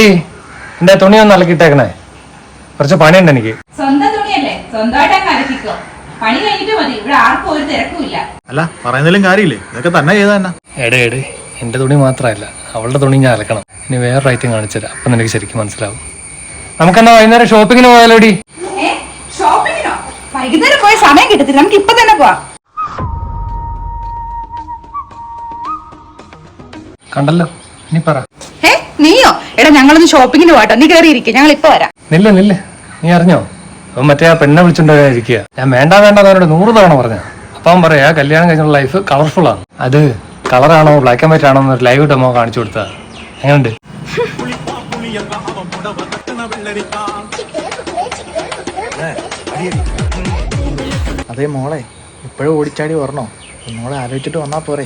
എന്റെ തുണി ഒന്ന് അലക്കിട്ടേക്കണേ, കുറച്ച് പണിയുണ്ട് എനിക്ക്. സ്വന്തം തുണിയല്ലേ, സ്വന്തമായിട്ട് അലക്കിക്കോ. പണി കഴിഞ്ഞിട്ട് മതി, ഇവിടെ ആർക്കും ഒരു തിരക്കുമില്ല. അല്ല പറയുന്നതിലും കാര്യമില്ലേ, ഇതൊക്കെ തന്നെ ചെയ്താ തന്നെ. എടേ എന്റെ തുണി മാത്രമല്ല, അവളുടെ തുണി ഞാൻ അലക്കണം. ഇനി വേറൊരു ഐറ്റം കാണിച്ചുതരാം, അപ്പൊ നിനക്ക് ശരിക്കും മനസ്സിലാവും. നമുക്കെന്നാ വൈകുന്നേരം ഷോപ്പിങ്ങിന് പോയാലോടി? ഷോപ്പിങ്ങിനോ? വൈകുന്നേരം പോയ സമയം കിട്ടത്തില്ല, നമുക്ക് ഇപ്പൊ തന്നെ പോവാം. കണ്ടല്ലോ, ഇനി പറ. നീയോ? എടാ ഞങ്ങളൊന്ന് ഷോപ്പിങ്ങിന് പോട്ടോ, നീ കയറിയിരിക്കും, ഞങ്ങൾ ഇപ്പൊ വരാം. നില്ല നീ അറിഞ്ഞോ, അവൻ മറ്റേ ആ പെണ്ണെ വിളിച്ചുകൊണ്ടിരിക്കുക. ഞാൻ വേണ്ട അവനോട് 100 തവണ പറഞ്ഞു. അപ്പൊ അവൻ പറയാ കല്യാണം കഴിഞ്ഞുള്ള ലൈഫ് കളർഫുൾ ആണ്. അത് കളറാണോ ബ്ലാക്ക് ആൻഡ് വൈറ്റ് ആണോ എന്നൊരു ലൈവ് ഡെമോ കാണിച്ചു കൊടുത്താ എങ്ങനെയുണ്ട്? അതേ മോളെ, ഇപ്പോഴും ഓടിച്ചാടി വരണോ? മോളെ ആലോചിച്ചിട്ട് വന്നാ പോരെ.